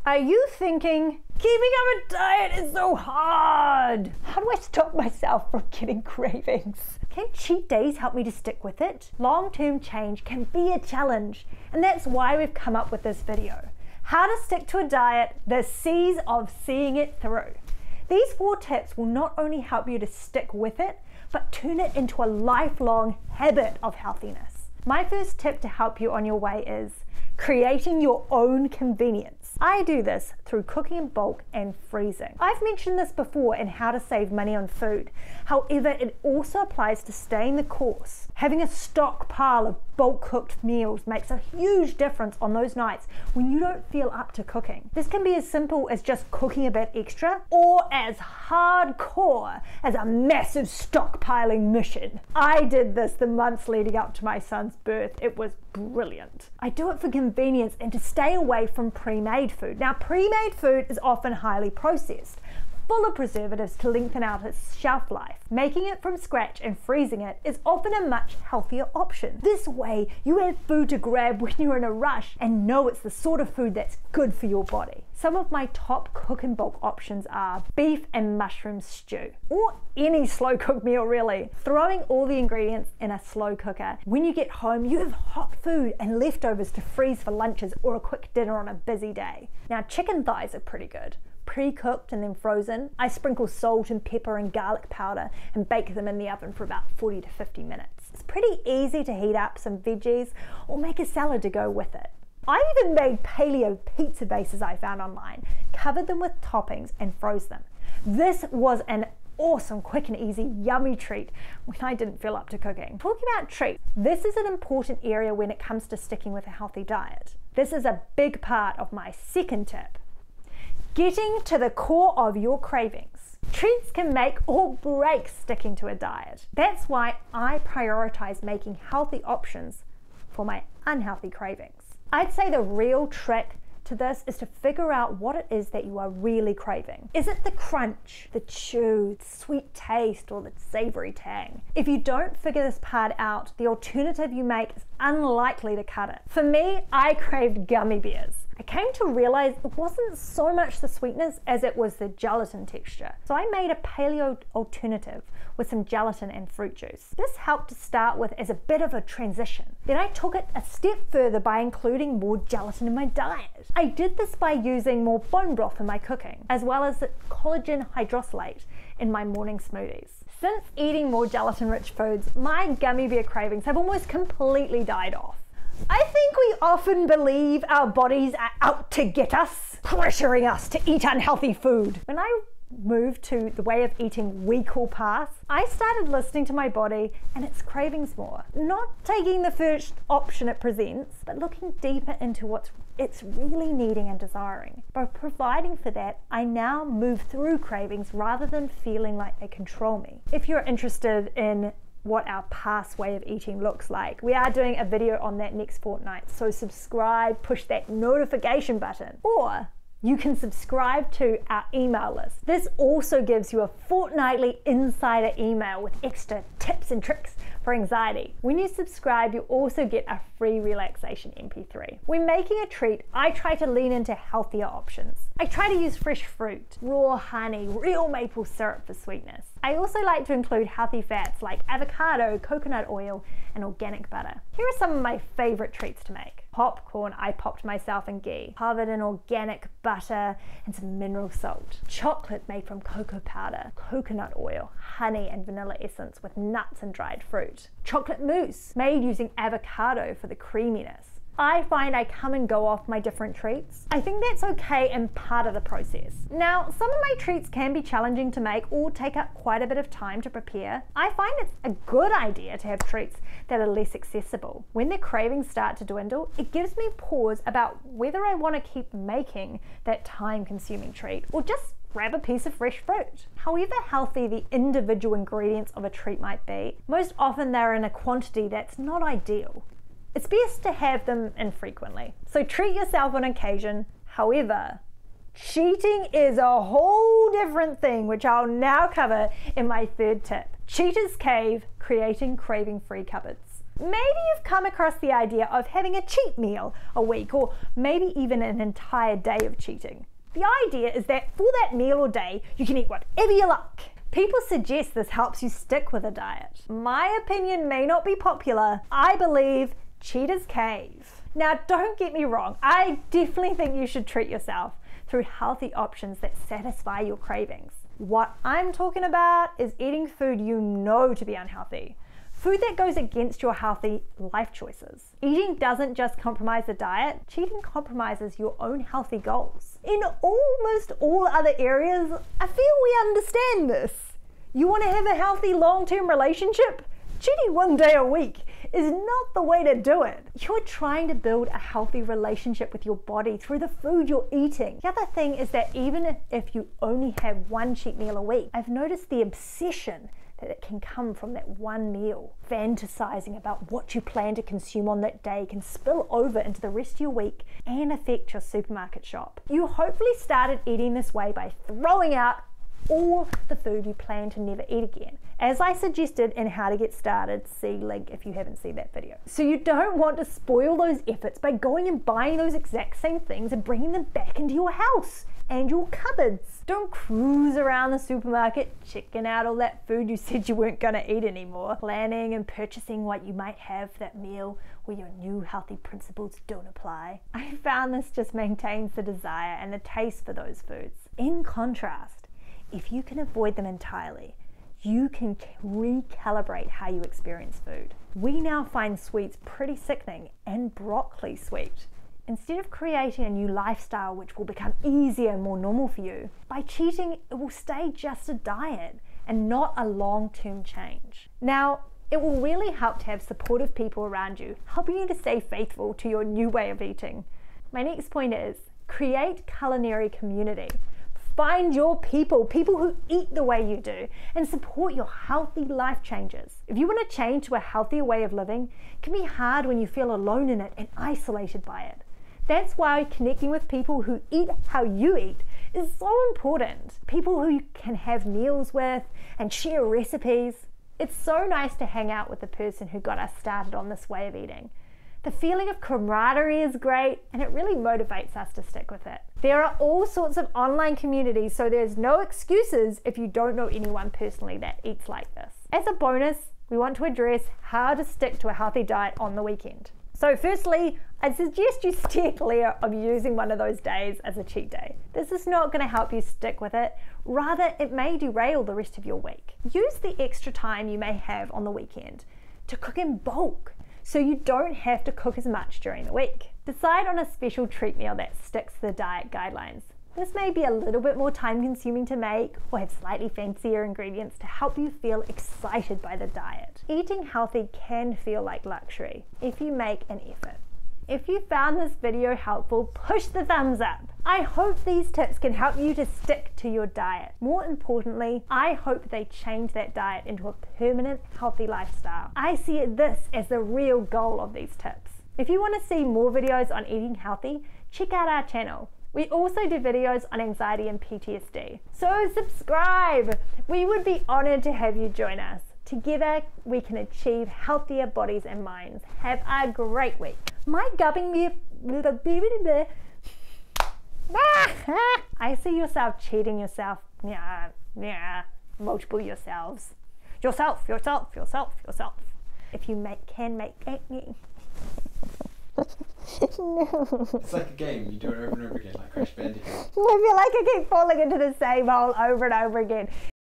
Are you thinking, keeping up a diet is so hard? How do I stop myself from getting cravings? Can cheat days help me to stick with it? Long-term change can be a challenge, and that's why we've come up with this video. How to stick to a diet, the C's of seeing it through. These 4 tips will not only help you to stick with it, but turn it into a lifelong habit of healthiness. My first tip to help you on your way is creating your own convenience. I do this through cooking in bulk and freezing. I've mentioned this before in how to save money on food. However, it also applies to staying the course. Having a stockpile of bulk cooked meals makes a huge difference on those nights when you don't feel up to cooking. This can be as simple as just cooking a bit extra, or as hardcore as a massive stockpiling mission. I did this the months leading up to my son's birth. It was brilliant. I do it for convenience and to stay away from pre-made food. Now, pre-made food is often highly processed, full of preservatives to lengthen out its shelf life. Making it from scratch and freezing it is often a much healthier option. This way, you have food to grab when you're in a rush and know it's the sort of food that's good for your body. Some of my top cook and bulk options are beef and mushroom stew, or any slow cooked meal really. Throwing all the ingredients in a slow cooker. When you get home, you have hot food and leftovers to freeze for lunches or a quick dinner on a busy day. Now, chicken thighs are pretty good. Pre-cooked and then frozen. I sprinkle salt and pepper and garlic powder and bake them in the oven for about 40 to 50 minutes. It's pretty easy to heat up some veggies or make a salad to go with it. I even made paleo pizza bases I found online, covered them with toppings and froze them. This was an awesome, quick and easy, yummy treat when I didn't feel up to cooking. Talking about treats, this is an important area when it comes to sticking with a healthy diet. This is a big part of my second tip. Getting to the core of your cravings. Treats can make or break sticking to a diet. That's why I prioritize making healthy options for my unhealthy cravings. I'd say the real trick to this is to figure out what it is that you are really craving. Is it the crunch, the chew, the sweet taste, or the savory tang? If you don't figure this part out, the alternative you make is unlikely to cut it. For me, I craved gummy bears. I came to realize it wasn't so much the sweetness as it was the gelatin texture. So I made a paleo alternative with some gelatin and fruit juice. This helped to start with as a bit of a transition. Then I took it a step further by including more gelatin in my diet. I did this by using more bone broth in my cooking, as well as collagen hydrolysate in my morning smoothies. Since eating more gelatin-rich foods, my gummy bear cravings have almost completely died off. I think we often believe our bodies are out to get us, pressuring us to eat unhealthy food. When I moved to the way of eating we call path, I started listening to my body and its cravings more. Not taking the first option it presents, but looking deeper into what it's really needing and desiring. By providing for that, I now move through cravings rather than feeling like they control me. If you're interested in what our past way of eating looks like, we are doing a video on that next fortnight, so subscribe, push that notification button, or you can subscribe to our email list. This also gives you a fortnightly insider email with extra tips and tricks for anxiety. When you subscribe, you also get a free relaxation MP3. When making a treat, I try to lean into healthier options. I try to use fresh fruit, raw honey, real maple syrup for sweetness. I also like to include healthy fats like avocado, coconut oil, and organic butter. Here are some of my favorite treats to make. Popcorn I popped myself in ghee, covered in organic butter and some mineral salt. Chocolate made from cocoa powder, coconut oil, honey and vanilla essence with nuts and dried fruit. Chocolate mousse made using avocado for the creaminess. I find I come and go off my different treats. I think that's okay and part of the process. Now, some of my treats can be challenging to make or take up quite a bit of time to prepare. I find it's a good idea to have treats that are less accessible. When the cravings start to dwindle, it gives me pause about whether I want to keep making that time-consuming treat or just grab a piece of fresh fruit. However healthy the individual ingredients of a treat might be, most often they're in a quantity that's not ideal. It's best to have them infrequently. So treat yourself on occasion. However, cheating is a whole different thing, which I'll now cover in my third tip. Cheater's Cave, creating craving-free cupboards. Maybe you've come across the idea of having a cheat meal a week, or maybe even an entire day of cheating. The idea is that for that meal or day, you can eat whatever you like. People suggest this helps you stick with a diet. My opinion may not be popular. I believe cheaters cave. Now, don't get me wrong, I definitely think you should treat yourself through healthy options that satisfy your cravings. What I'm talking about is eating food you know to be unhealthy. Food that goes against your healthy life choices. Eating doesn't just compromise the diet, cheating compromises your own healthy goals. In almost all other areas, I feel we understand this. You want to have a healthy long-term relationship? Cheating one day a week is not the way to do it. You're trying to build a healthy relationship with your body through the food you're eating. The other thing is that even if you only have one cheat meal a week, I've noticed the obsession that it can come from that one meal. Fantasizing about what you plan to consume on that day can spill over into the rest of your week and affect your supermarket shop. You hopefully started eating this way by throwing out all the food you plan to never eat again. As I suggested in How to Get Started, see link if you haven't seen that video. So you don't want to spoil those efforts by going and buying those exact same things and bringing them back into your house and your cupboards. Don't cruise around the supermarket checking out all that food you said you weren't gonna eat anymore, planning and purchasing what you might have for that meal where your new healthy principles don't apply. I found this just maintains the desire and the taste for those foods. In contrast, if you can avoid them entirely, you can recalibrate how you experience food. We now find sweets pretty sickening and broccoli sweet. Instead of creating a new lifestyle which will become easier and more normal for you, by cheating it will stay just a diet and not a long-term change. Now, it will really help to have supportive people around you, helping you to stay faithful to your new way of eating. My next point is, create culinary community. Find your people who eat the way you do, and support your healthy life changes. If you want to change to a healthier way of living, it can be hard when you feel alone in it and isolated by it. That's why connecting with people who eat how you eat is so important. People who you can have meals with and share recipes. It's so nice to hang out with the person who got us started on this way of eating. The feeling of camaraderie is great and it really motivates us to stick with it. There are all sorts of online communities, so there's no excuses if you don't know anyone personally that eats like this. As a bonus, we want to address how to stick to a healthy diet on the weekend. So firstly, I'd suggest you steer clear of using one of those days as a cheat day. This is not going to help you stick with it. Rather, it may derail the rest of your week. Use the extra time you may have on the weekend to cook in bulk, so you don't have to cook as much during the week. Decide on a special treat meal that sticks to the diet guidelines. This may be a little bit more time consuming to make or have slightly fancier ingredients to help you feel excited by the diet. Eating healthy can feel like luxury if you make an effort. If you found this video helpful, push the thumbs up. I hope these tips can help you to stick to your diet. More importantly, I hope they change that diet into a permanent healthy lifestyle. I see this as the real goal of these tips. If you want to see more videos on eating healthy, check out our channel. We also do videos on anxiety and PTSD. So subscribe! We would be honored to have you join us. Together, we can achieve healthier bodies and minds. Have a great week. My gubbing me. I see yourself cheating yourself. Multiple yourselves. Yourself. If you can make. No. It's like a game, you do it over and over again, like Crash Bandicoot. I feel like I keep falling into the same hole over and over again.